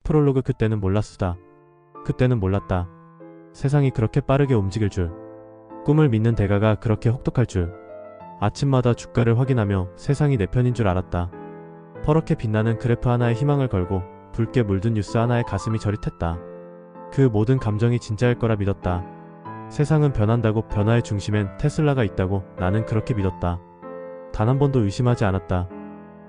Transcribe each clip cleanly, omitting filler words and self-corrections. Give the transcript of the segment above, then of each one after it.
프롤로그. 그때는 몰랐수다. 그때는 몰랐다. 세상이 그렇게 빠르게 움직일 줄. 꿈을 믿는 대가가 그렇게 혹독할 줄. 아침마다 주가를 확인하며 세상이 내 편인 줄 알았다. 퍼렇게 빛나는 그래프 하나에 희망을 걸고 붉게 물든 뉴스 하나에 가슴이 저릿했다. 그 모든 감정이 진짜일 거라 믿었다. 세상은 변한다고, 변화의 중심엔 테슬라가 있다고 나는 그렇게 믿었다. 단 한 번도 의심하지 않았다.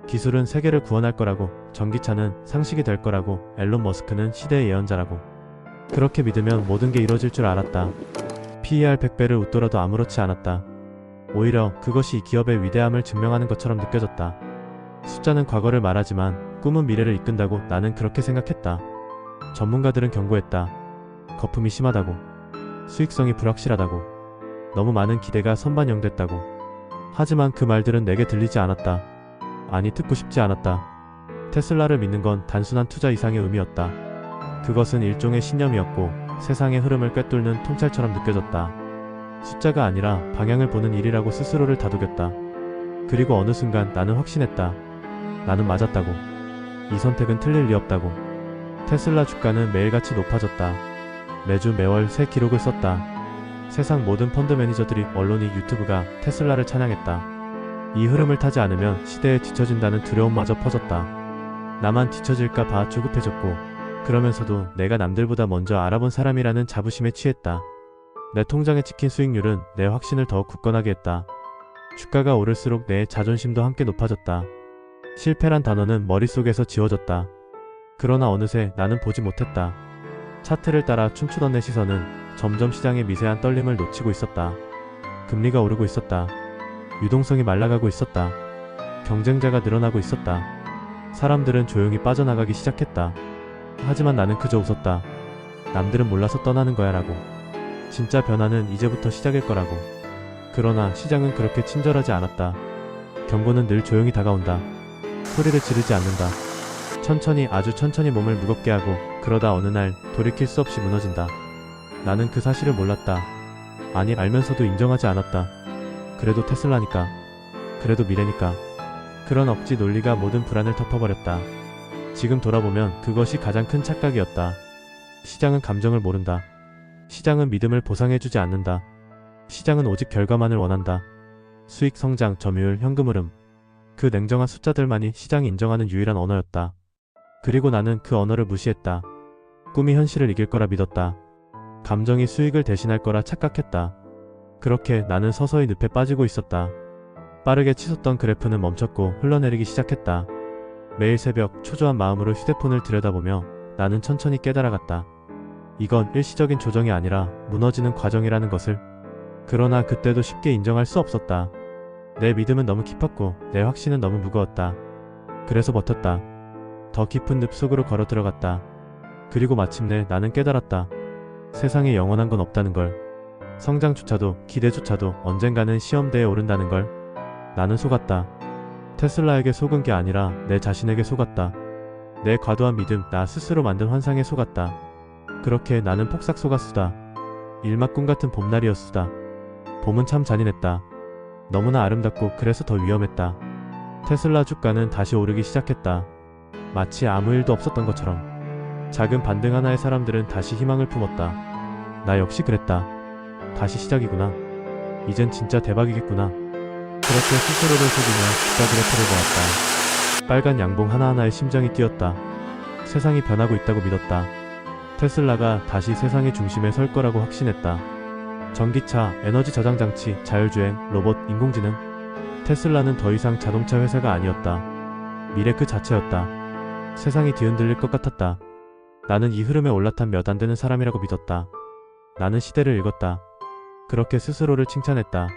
기술은 세계를 구원할 거라고, 전기차는 상식이 될 거라고, 앨런 머스크는 시대의 예언자라고. 그렇게 믿으면 모든 게 이뤄질 줄 알았다. PER 100배를 웃돌아도 아무렇지 않았다. 오히려 그것이 이 기업의 위대함을 증명하는 것처럼 느껴졌다. 숫자는 과거를 말하지만 꿈은 미래를 이끈다고 나는 그렇게 생각했다. 전문가들은 경고했다. 거품이 심하다고. 수익성이 불확실하다고. 너무 많은 기대가 선반영됐다고. 하지만 그 말들은 내게 들리지 않았다. 아니, 듣고 싶지 않았다. 테슬라를 믿는 건 단순한 투자 이상의 의미였다. 그것은 일종의 신념이었고 세상의 흐름을 꿰뚫는 통찰처럼 느껴졌다. 숫자가 아니라 방향을 보는 일이라고 스스로를 다독였다. 그리고 어느 순간 나는 확신했다. 나는 맞았다고. 이 선택은 틀릴 리 없다고. 테슬라 주가는 매일같이 높아졌다. 매주 매월 새 기록을 썼다. 세상 모든 펀드 매니저들이, 언론이, 유튜브가 테슬라를 찬양했다. 이 흐름을 타지 않으면 시대에 뒤처진다는 두려움마저 퍼졌다. 나만 뒤처질까 봐 조급해졌고, 그러면서도 내가 남들보다 먼저 알아본 사람이라는 자부심에 취했다. 내 통장에 찍힌 수익률은 내 확신을 더욱 굳건하게 했다. 주가가 오를수록 내 자존심도 함께 높아졌다. 실패란 단어는 머릿속에서 지워졌다. 그러나 어느새 나는 보지 못했다. 차트를 따라 춤추던 내 시선은 점점 시장의 미세한 떨림을 놓치고 있었다. 금리가 오르고 있었다. 유동성이 말라가고 있었다. 경쟁자가 늘어나고 있었다. 사람들은 조용히 빠져나가기 시작했다. 하지만 나는 그저 웃었다. 남들은 몰라서 떠나는 거야 라고. 진짜 변화는 이제부터 시작일 거라고. 그러나 시장은 그렇게 친절하지 않았다. 경고는 늘 조용히 다가온다. 소리를 지르지 않는다. 천천히, 아주 천천히 몸을 무겁게 하고, 그러다 어느 날 돌이킬 수 없이 무너진다. 나는 그 사실을 몰랐다. 아니, 알면서도 인정하지 않았다. 그래도 테슬라니까. 그래도 미래니까. 그런 억지 논리가 모든 불안을 덮어버렸다. 지금 돌아보면 그것이 가장 큰 착각이었다. 시장은 감정을 모른다. 시장은 믿음을 보상해주지 않는다. 시장은 오직 결과만을 원한다. 수익, 성장, 점유율, 현금 흐름. 그 냉정한 숫자들만이 시장이 인정하는 유일한 언어였다. 그리고 나는 그 언어를 무시했다. 꿈이 현실을 이길 거라 믿었다. 감정이 수익을 대신할 거라 착각했다. 그렇게 나는 서서히 늪에 빠지고 있었다. 빠르게 치솟던 그래프는 멈췄고 흘러내리기 시작했다. 매일 새벽 초조한 마음으로 휴대폰을 들여다보며 나는 천천히 깨달아갔다. 이건 일시적인 조정이 아니라 무너지는 과정이라는 것을. 그러나 그때도 쉽게 인정할 수 없었다. 내 믿음은 너무 깊었고 내 확신은 너무 무거웠다. 그래서 버텼다. 더 깊은 늪 속으로 걸어 들어갔다. 그리고 마침내 나는 깨달았다. 세상에 영원한 건 없다는 걸. 성장조차도, 기대조차도 언젠가는 시험대에 오른다는 걸. 나는 속았다. 테슬라에게 속은 게 아니라 내 자신에게 속았다. 내 과도한 믿음, 나 스스로 만든 환상에 속았다. 그렇게 나는 폭삭 속았수다. 일막 꿈 같은 봄날이었수다. 봄은 참 잔인했다. 너무나 아름답고 그래서 더 위험했다. 테슬라 주가는 다시 오르기 시작했다. 마치 아무 일도 없었던 것처럼. 작은 반등 하나의 사람들은 다시 희망을 품었다. 나 역시 그랬다. 다시 시작이구나. 이젠 진짜 대박이겠구나. 그렇게 스스로를 속이며 주가 그래프를 보았다. 빨간 양봉 하나하나에 심장이 뛰었다. 세상이 변하고 있다고 믿었다. 테슬라가 다시 세상의 중심에 설 거라고 확신했다. 전기차, 에너지 저장 장치, 자율주행, 로봇, 인공지능. 테슬라는 더 이상 자동차 회사가 아니었다. 미래 그 자체였다. 세상이 뒤흔들릴 것 같았다. 나는 이 흐름에 올라탄 몇 안 되는 사람이라고 믿었다. 나는 시대를 읽었다. 그렇게 스스로를 칭찬했다.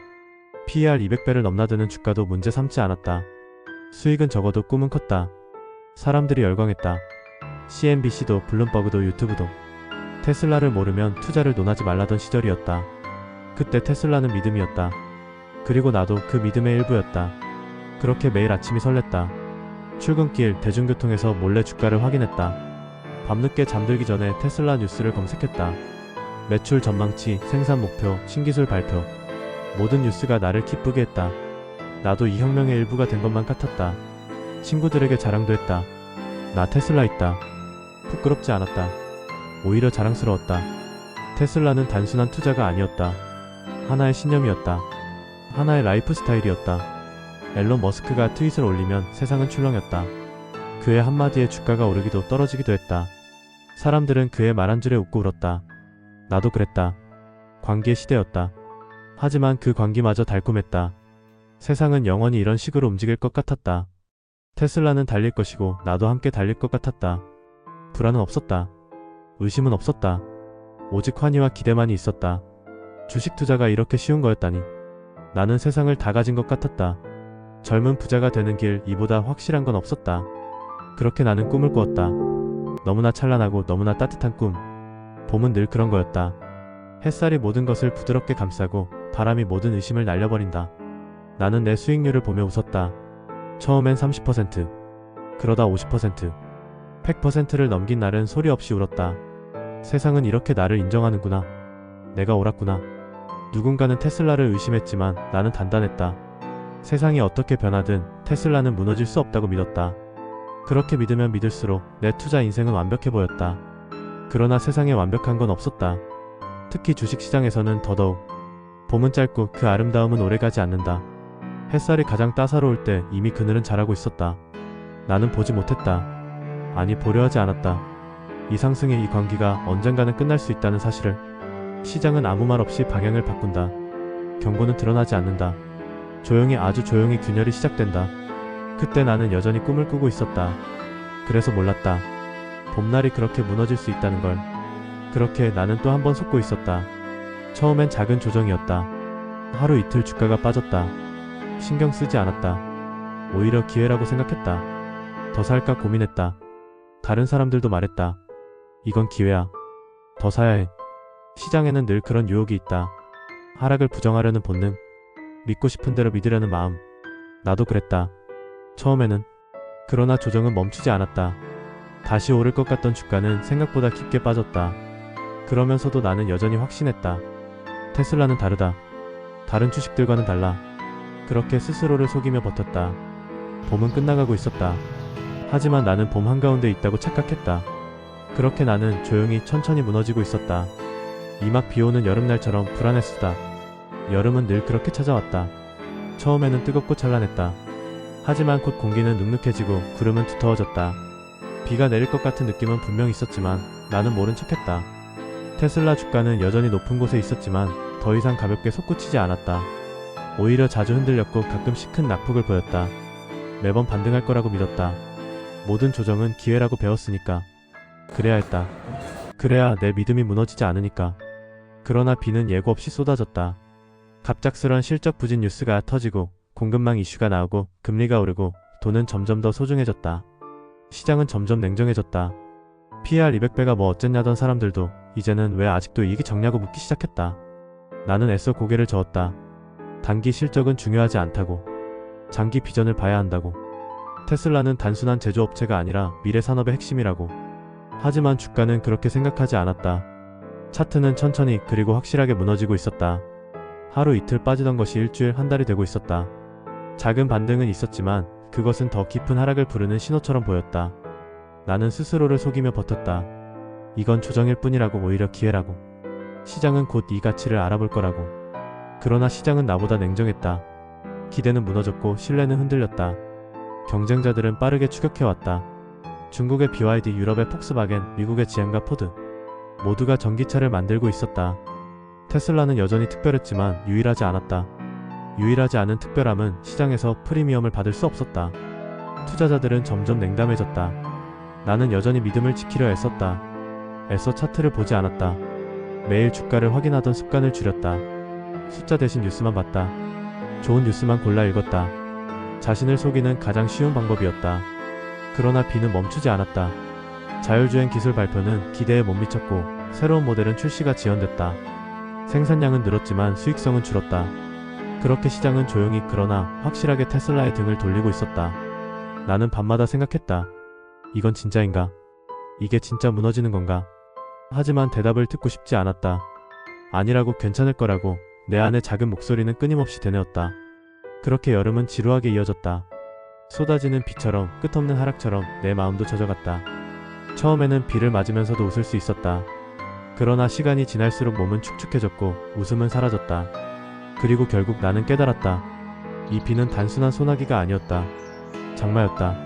PER 200배를 넘나드는 주가도 문제 삼지 않았다. 수익은 적어도 꿈은 컸다. 사람들이 열광했다. CNBC도, 블룸버그도, 유튜브도. 테슬라를 모르면 투자를 논하지 말라던 시절이었다. 그때 테슬라는 믿음이었다. 그리고 나도 그 믿음의 일부였다. 그렇게 매일 아침이 설렜다. 출근길, 대중교통에서 몰래 주가를 확인했다. 밤늦게 잠들기 전에 테슬라 뉴스를 검색했다. 매출 전망치, 생산 목표, 신기술 발표. 모든 뉴스가 나를 기쁘게 했다. 나도 이 혁명의 일부가 된 것만 같았다. 친구들에게 자랑도 했다. 나 테슬라 있다. 부끄럽지 않았다. 오히려 자랑스러웠다. 테슬라는 단순한 투자가 아니었다. 하나의 신념이었다. 하나의 라이프 스타일이었다. 앨런 머스크가 트윗을 올리면 세상은 출렁였다. 그의 한마디에 주가가 오르기도 떨어지기도 했다. 사람들은 그의 말 한 줄에 웃고 울었다. 나도 그랬다. 광기의 시대였다. 하지만 그 광기마저 달콤했다. 세상은 영원히 이런 식으로 움직일 것 같았다. 테슬라는 달릴 것이고 나도 함께 달릴 것 같았다. 불안은 없었다. 의심은 없었다. 오직 환희와 기대만이 있었다. 주식 투자가 이렇게 쉬운 거였다니. 나는 세상을 다 가진 것 같았다. 젊은 부자가 되는 길 이보다 확실한 건 없었다. 그렇게 나는 꿈을 꾸었다. 너무나 찬란하고 너무나 따뜻한 꿈. 봄은 늘 그런 거였다. 햇살이 모든 것을 부드럽게 감싸고 바람이 모든 의심을 날려버린다. 나는 내 수익률을 보며 웃었다. 처음엔 30%, 그러다 50%, 100%를 넘긴 날은 소리 없이 울었다. 세상은 이렇게 나를 인정하는구나. 내가 옳았구나. 누군가는 테슬라를 의심했지만 나는 단단했다. 세상이 어떻게 변하든 테슬라는 무너질 수 없다고 믿었다. 그렇게 믿으면 믿을수록 내 투자 인생은 완벽해 보였다. 그러나 세상에 완벽한 건 없었다. 특히 주식시장에서는 더더욱. 봄은 짧고 그 아름다움은 오래가지 않는다. 햇살이 가장 따사로울 때 이미 그늘은 자라고 있었다. 나는 보지 못했다. 아니, 보려 하지 않았다. 이 상승의 이 광기가 언젠가는 끝날 수 있다는 사실을. 시장은 아무 말 없이 방향을 바꾼다. 경고는 드러나지 않는다. 조용히, 아주 조용히 균열이 시작된다. 그때 나는 여전히 꿈을 꾸고 있었다. 그래서 몰랐다. 봄날이 그렇게 무너질 수 있다는 걸. 그렇게 나는 또 한 번 속고 있었다. 처음엔 작은 조정이었다. 하루 이틀 주가가 빠졌다. 신경 쓰지 않았다. 오히려 기회라고 생각했다. 더 살까 고민했다. 다른 사람들도 말했다. 이건 기회야. 더 사야 해. 시장에는 늘 그런 유혹이 있다. 하락을 부정하려는 본능. 믿고 싶은 대로 믿으려는 마음. 나도 그랬다. 처음에는. 그러나 조정은 멈추지 않았다. 다시 오를 것 같던 주가는 생각보다 깊게 빠졌다. 그러면서도 나는 여전히 확신했다. 테슬라는 다르다. 다른 주식들과는 달라. 그렇게 스스로를 속이며 버텼다. 봄은 끝나가고 있었다. 하지만 나는 봄 한가운데 있다고 착각했다. 그렇게 나는 조용히 천천히 무너지고 있었다. 이막 비오는 여름날처럼 불안했수다. 여름은 늘 그렇게 찾아왔다. 처음에는 뜨겁고 찬란했다. 하지만 곧 공기는 눅눅해지고 구름은 두터워졌다. 비가 내릴 것 같은 느낌은 분명 있었지만 나는 모른 척했다. 테슬라 주가는 여전히 높은 곳에 있었지만 더 이상 가볍게 솟구치지 않았다. 오히려 자주 흔들렸고 가끔씩 큰 낙폭을 보였다. 매번 반등할 거라고 믿었다. 모든 조정은 기회라고 배웠으니까. 그래야 했다. 그래야 내 믿음이 무너지지 않으니까. 그러나 비는 예고 없이 쏟아졌다. 갑작스런 실적 부진 뉴스가 터지고 공급망 이슈가 나오고 금리가 오르고 돈은 점점 더 소중해졌다. 시장은 점점 냉정해졌다. PER 200배가 뭐 어쨌냐던 사람들도 이제는 왜 아직도 이익이 적냐고 묻기 시작했다. 나는 애써 고개를 저었다. 단기 실적은 중요하지 않다고. 장기 비전을 봐야 한다고. 테슬라는 단순한 제조업체가 아니라 미래 산업의 핵심이라고. 하지만 주가는 그렇게 생각하지 않았다. 차트는 천천히 그리고 확실하게 무너지고 있었다. 하루 이틀 빠지던 것이 일주일 한 달이 되고 있었다. 작은 반등은 있었지만 그것은 더 깊은 하락을 부르는 신호처럼 보였다. 나는 스스로를 속이며 버텼다. 이건 조정일 뿐이라고, 오히려 기회라고. 시장은 곧 이 가치를 알아볼 거라고. 그러나 시장은 나보다 냉정했다. 기대는 무너졌고 신뢰는 흔들렸다. 경쟁자들은 빠르게 추격해왔다. 중국의 BYD, 유럽의 폭스바겐, 미국의 GM과 포드. 모두가 전기차를 만들고 있었다. 테슬라는 여전히 특별했지만 유일하지 않았다. 유일하지 않은 특별함은 시장에서 프리미엄을 받을 수 없었다. 투자자들은 점점 냉담해졌다. 나는 여전히 믿음을 지키려 애썼다. 애써 차트를 보지 않았다. 매일 주가를 확인하던 습관을 줄였다. 숫자 대신 뉴스만 봤다. 좋은 뉴스만 골라 읽었다. 자신을 속이는 가장 쉬운 방법이었다. 그러나 비는 멈추지 않았다. 자율주행 기술 발표는 기대에 못 미쳤고 새로운 모델은 출시가 지연됐다. 생산량은 늘었지만 수익성은 줄었다. 그렇게 시장은 조용히 그러나 확실하게 테슬라의 등을 돌리고 있었다. 나는 밤마다 생각했다. 이건 진짜인가? 이게 진짜 무너지는 건가? 하지만 대답을 듣고 싶지 않았다. 아니라고, 괜찮을 거라고 내 안의 작은 목소리는 끊임없이 되뇌었다. 그렇게 여름은 지루하게 이어졌다. 쏟아지는 비처럼, 끝없는 하락처럼 내 마음도 젖어갔다. 처음에는 비를 맞으면서도 웃을 수 있었다. 그러나 시간이 지날수록 몸은 축축해졌고 웃음은 사라졌다. 그리고 결국 나는 깨달았다. 이 비는 단순한 소나기가 아니었다. 장마였다.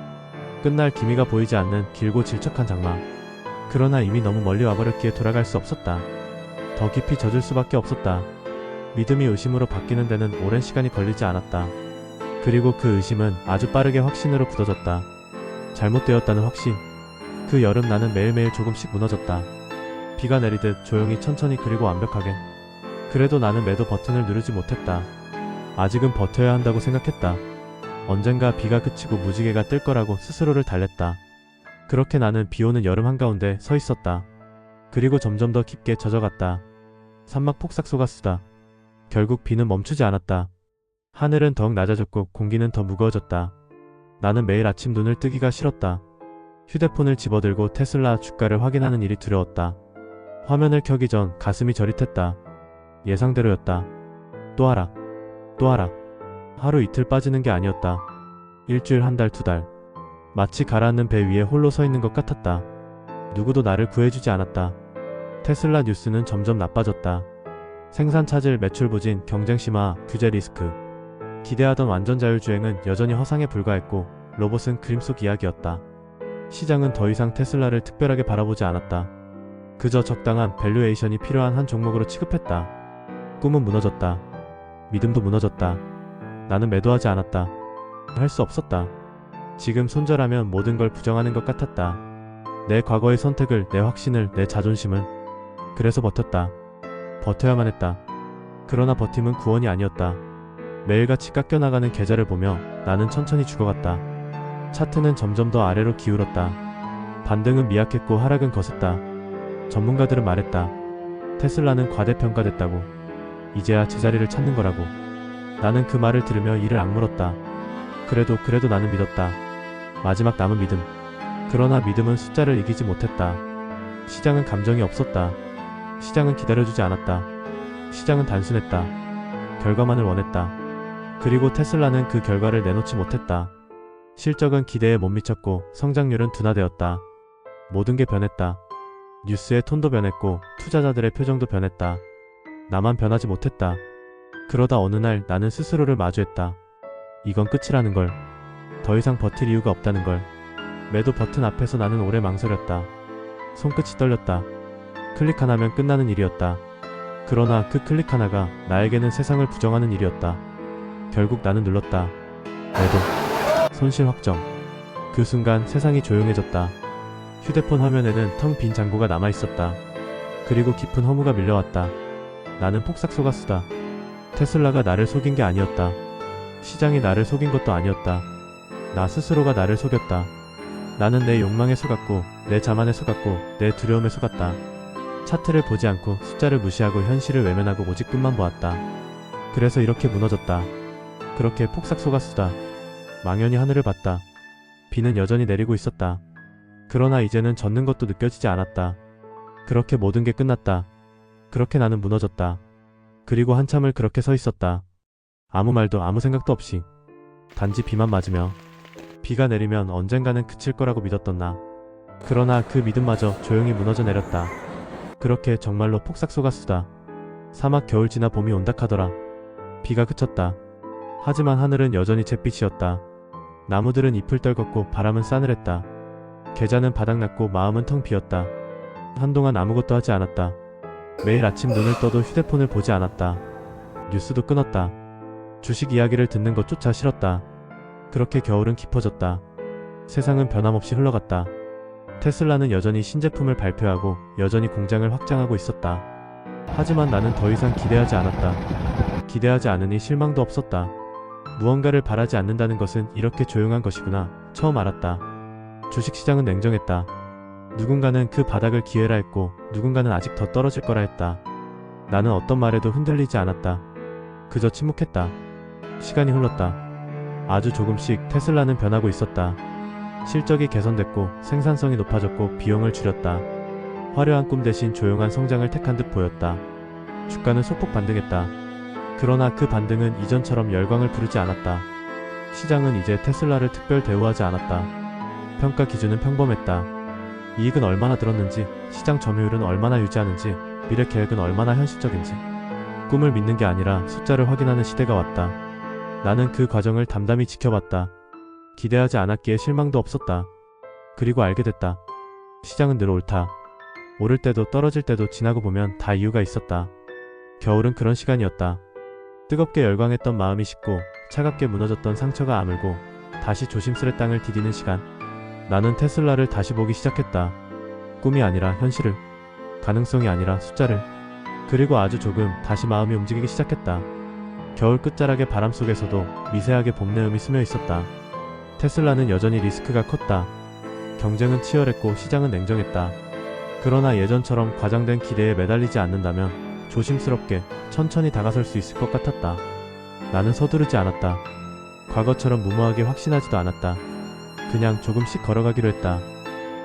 끝날 기미가 보이지 않는 길고 질척한 장마. 그러나 이미 너무 멀리 와버렸기에 돌아갈 수 없었다. 더 깊이 젖을 수밖에 없었다. 믿음이 의심으로 바뀌는 데는 오랜 시간이 걸리지 않았다. 그리고 그 의심은 아주 빠르게 확신으로 굳어졌다. 잘못되었다는 확신. 그 여름 나는 매일매일 조금씩 무너졌다. 비가 내리듯 조용히 천천히 그리고 완벽하게. 그래도 나는 매도 버튼을 누르지 못했다. 아직은 버텨야 한다고 생각했다. 언젠가 비가 그치고 무지개가 뜰 거라고 스스로를 달랬다. 그렇게 나는 비오는 여름 한가운데 서 있었다. 그리고 점점 더 깊게 젖어갔다. 산막 폭삭 속았수다. 결국 비는 멈추지 않았다. 하늘은 더욱 낮아졌고 공기는 더 무거워졌다. 나는 매일 아침 눈을 뜨기가 싫었다. 휴대폰을 집어들고 테슬라 주가를 확인하는 일이 두려웠다. 화면을 켜기 전 가슴이 저릿했다. 예상대로였다. 또 하락. 또 하락. 하루 이틀 빠지는 게 아니었다. 일주일, 한 달, 두 달. 마치 가라앉는 배 위에 홀로 서 있는 것 같았다. 누구도 나를 구해주지 않았다. 테슬라 뉴스는 점점 나빠졌다. 생산 차질, 매출 부진, 경쟁 심화, 규제 리스크. 기대하던 완전 자율주행은 여전히 허상에 불과했고 로봇은 그림 속 이야기였다. 시장은 더 이상 테슬라를 특별하게 바라보지 않았다. 그저 적당한 밸류에이션이 필요한 한 종목으로 취급했다. 꿈은 무너졌다. 믿음도 무너졌다. 나는 매도하지 않았다. 할 수 없었다. 지금 손절하면 모든 걸 부정하는 것 같았다. 내 과거의 선택을, 내 확신을, 내 자존심을. 그래서 버텼다. 버텨야만 했다. 그러나 버팀은 구원이 아니었다. 매일같이 깎여나가는 계좌를 보며 나는 천천히 죽어갔다. 차트는 점점 더 아래로 기울었다. 반등은 미약했고 하락은 거셌다. 전문가들은 말했다. 테슬라는 과대평가됐다고. 이제야 제자리를 찾는 거라고. 나는 그 말을 들으며 이를 악물었다. 그래도 나는 믿었다. 마지막 남은 믿음. 그러나 믿음은 숫자를 이기지 못했다. 시장은 감정이 없었다. 시장은 기다려주지 않았다. 시장은 단순했다. 결과만을 원했다. 그리고 테슬라는 그 결과를 내놓지 못했다. 실적은 기대에 못 미쳤고 성장률은 둔화되었다. 모든 게 변했다. 뉴스의 톤도 변했고 투자자들의 표정도 변했다. 나만 변하지 못했다. 그러다 어느 날 나는 스스로를 마주했다. 이건 끝이라는 걸. 더 이상 버틸 이유가 없다는 걸. 매도 버튼 앞에서 나는 오래 망설였다. 손끝이 떨렸다. 클릭 하나면 끝나는 일이었다. 그러나 그 클릭 하나가 나에게는 세상을 부정하는 일이었다. 결국 나는 눌렀다. 매도. 손실 확정. 그 순간 세상이 조용해졌다. 휴대폰 화면에는 텅 빈 잔고가 남아있었다. 그리고 깊은 허무가 밀려왔다. 나는 폭삭 속았수다. 테슬라가 나를 속인 게 아니었다. 시장이 나를 속인 것도 아니었다. 나 스스로가 나를 속였다. 나는 내 욕망에 속았고 내 자만에 속았고 내 두려움에 속았다. 차트를 보지 않고 숫자를 무시하고 현실을 외면하고 오직 끝만 보았다. 그래서 이렇게 무너졌다. 그렇게 폭삭 속았수다. 망연히 하늘을 봤다. 비는 여전히 내리고 있었다. 그러나 이제는 젖는 것도 느껴지지 않았다. 그렇게 모든 게 끝났다. 그렇게 나는 무너졌다. 그리고 한참을 그렇게 서 있었다. 아무 말도 아무 생각도 없이. 단지 비만 맞으며. 비가 내리면 언젠가는 그칠 거라고 믿었던 나. 그러나 그 믿음마저 조용히 무너져 내렸다. 그렇게 정말로 폭삭 속았수다. 사막 겨울 지나 봄이 온다 하더라. 비가 그쳤다. 하지만 하늘은 여전히 잿빛이었다. 나무들은 잎을 떨궜고 바람은 싸늘했다. 계좌는 바닥났고 마음은 텅 비었다. 한동안 아무것도 하지 않았다. 매일 아침 눈을 떠도 휴대폰을 보지 않았다. 뉴스도 끊었다. 주식 이야기를 듣는 것조차 싫었다. 그렇게 겨울은 깊어졌다. 세상은 변함없이 흘러갔다. 테슬라는 여전히 신제품을 발표하고 여전히 공장을 확장하고 있었다. 하지만 나는 더 이상 기대하지 않았다. 기대하지 않으니 실망도 없었다. 무언가를 바라지 않는다는 것은 이렇게 조용한 것이구나 처음 알았다. 주식시장은 냉정했다. 누군가는 그 바닥을 기회라 했고 누군가는 아직 더 떨어질 거라 했다. 나는 어떤 말에도 흔들리지 않았다. 그저 침묵했다. 시간이 흘렀다. 아주 조금씩 테슬라는 변하고 있었다. 실적이 개선됐고 생산성이 높아졌고 비용을 줄였다. 화려한 꿈 대신 조용한 성장을 택한 듯 보였다. 주가는 소폭 반등했다. 그러나 그 반등은 이전처럼 열광을 부르지 않았다. 시장은 이제 테슬라를 특별 대우하지 않았다. 평가 기준은 평범했다. 이익은 얼마나 들었는지, 시장 점유율은 얼마나 유지하는지, 미래 계획은 얼마나 현실적인지. 꿈을 믿는 게 아니라 숫자를 확인하는 시대가 왔다. 나는 그 과정을 담담히 지켜봤다. 기대하지 않았기에 실망도 없었다. 그리고 알게 됐다. 시장은 늘 옳다. 오를 때도 떨어질 때도 지나고 보면 다 이유가 있었다. 겨울은 그런 시간이었다. 뜨겁게 열광했던 마음이 식고 차갑게 무너졌던 상처가 아물고 다시 조심스레 땅을 디디는 시간. 나는 테슬라를 다시 보기 시작했다. 꿈이 아니라 현실을, 가능성이 아니라 숫자를. 그리고 아주 조금 다시 마음이 움직이기 시작했다. 겨울 끝자락의 바람 속에서도 미세하게 봄내음이 스며 있었다. 테슬라는 여전히 리스크가 컸다. 경쟁은 치열했고 시장은 냉정했다. 그러나 예전처럼 과장된 기대에 매달리지 않는다면 조심스럽게 천천히 다가설 수 있을 것 같았다. 나는 서두르지 않았다. 과거처럼 무모하게 확신하지도 않았다. 그냥 조금씩 걸어가기로 했다.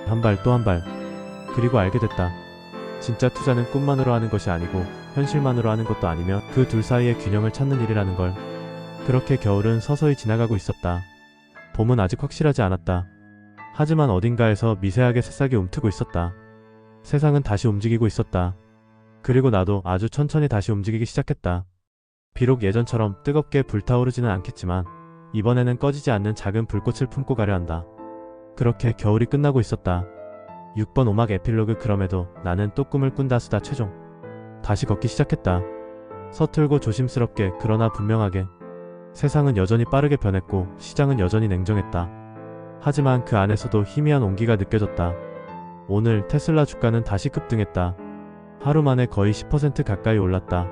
한 발 또 한 발. 그리고 알게 됐다. 진짜 투자는 꿈만으로 하는 것이 아니고 현실만으로 하는 것도 아니며 그 둘 사이의 균형을 찾는 일이라는 걸. 그렇게 겨울은 서서히 지나가고 있었다. 봄은 아직 확실하지 않았다. 하지만 어딘가에서 미세하게 새싹이 움트고 있었다. 세상은 다시 움직이고 있었다. 그리고 나도 아주 천천히 다시 움직이기 시작했다. 비록 예전처럼 뜨겁게 불타오르지는 않겠지만 이번에는 꺼지지 않는 작은 불꽃을 품고 가려 한다. 그렇게 겨울이 끝나고 있었다. 6번 오막 에필로그. 그럼에도 나는 또 꿈을 꾼다. 수다 최종. 다시 걷기 시작했다. 서툴고 조심스럽게 그러나 분명하게. 세상은 여전히 빠르게 변했고 시장은 여전히 냉정했다. 하지만 그 안에서도 희미한 온기가 느껴졌다. 오늘 테슬라 주가는 다시 급등했다. 하루 만에 거의 10% 가까이 올랐다.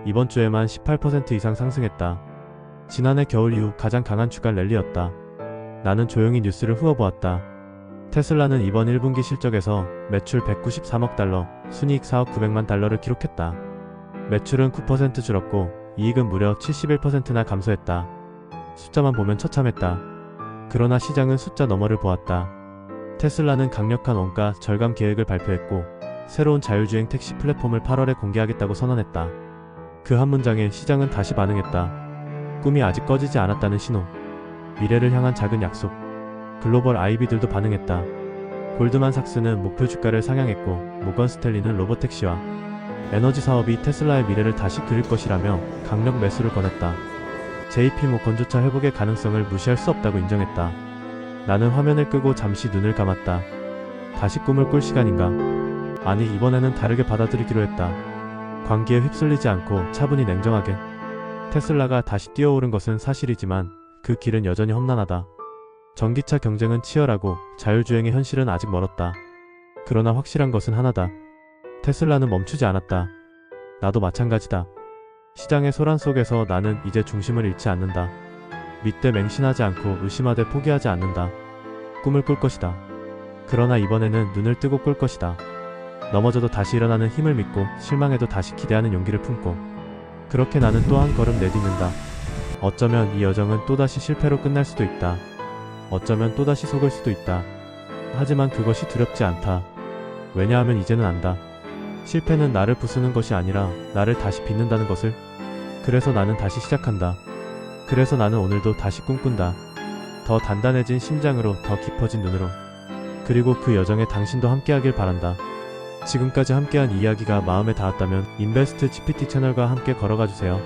이번 주에만 18% 이상 상승했다. 지난해 겨울 이후 가장 강한 주가 랠리였다. 나는 조용히 뉴스를 후워보았다. 테슬라는 이번 1분기 실적에서 매출 193억 달러, 순이익 4억 900만 달러를 기록했다. 매출은 9% 줄었고 이익은 무려 71%나 감소했다. 숫자만 보면 처참했다. 그러나 시장은 숫자 너머를 보았다. 테슬라는 강력한 원가 절감 계획을 발표했고 새로운 자율주행 택시 플랫폼을 8월에 공개하겠다고 선언했다. 그 한 문장에 시장은 다시 반응했다. 꿈이 아직 꺼지지 않았다는 신호. 미래를 향한 작은 약속. 글로벌 IB들도 반응했다. 골드만삭스는 목표 주가를 상향했고 모건 스탠리는 로보택시와 에너지 사업이 테슬라의 미래를 다시 그릴 것이라며 강력 매수를 권했다. JP모건조차 회복의 가능성을 무시할 수 없다고 인정했다. 나는 화면을 끄고 잠시 눈을 감았다. 다시 꿈을 꿀 시간인가? 아니, 이번에는 다르게 받아들이기로 했다. 광기에 휩쓸리지 않고 차분히 냉정하게. 테슬라가 다시 뛰어오른 것은 사실이지만 그 길은 여전히 험난하다. 전기차 경쟁은 치열하고 자율주행의 현실은 아직 멀었다. 그러나 확실한 것은 하나다. 테슬라는 멈추지 않았다. 나도 마찬가지다. 시장의 소란 속에서 나는 이제 중심을 잃지 않는다. 믿되 맹신하지 않고 의심하되 포기하지 않는다. 꿈을 꿀 것이다. 그러나 이번에는 눈을 뜨고 꿀 것이다. 넘어져도 다시 일어나는 힘을 믿고 실망해도 다시 기대하는 용기를 품고. 그렇게 나는 또 한 걸음 내딛는다. 어쩌면 이 여정은 또다시 실패로 끝날 수도 있다. 어쩌면 또다시 속을 수도 있다. 하지만 그것이 두렵지 않다. 왜냐하면 이제는 안다. 실패는 나를 부수는 것이 아니라 나를 다시 빚는다는 것을. 그래서 나는 다시 시작한다. 그래서 나는 오늘도 다시 꿈꾼다. 더 단단해진 심장으로, 더 깊어진 눈으로. 그리고 그 여정에 당신도 함께하길 바란다. 지금까지 함께한 이야기가 마음에 닿았다면 인베스트 GPT 채널과 함께 걸어가주세요.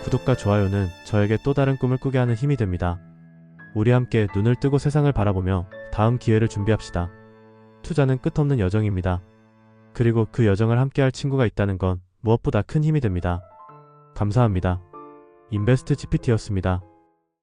구독과 좋아요는 저에게 또 다른 꿈을 꾸게 하는 힘이 됩니다. 우리 함께 눈을 뜨고 세상을 바라보며 다음 기회를 준비합시다. 투자는 끝없는 여정입니다. 그리고 그 여정을 함께할 친구가 있다는 건 무엇보다 큰 힘이 됩니다. 감사합니다. 인베스트 GPT였습니다.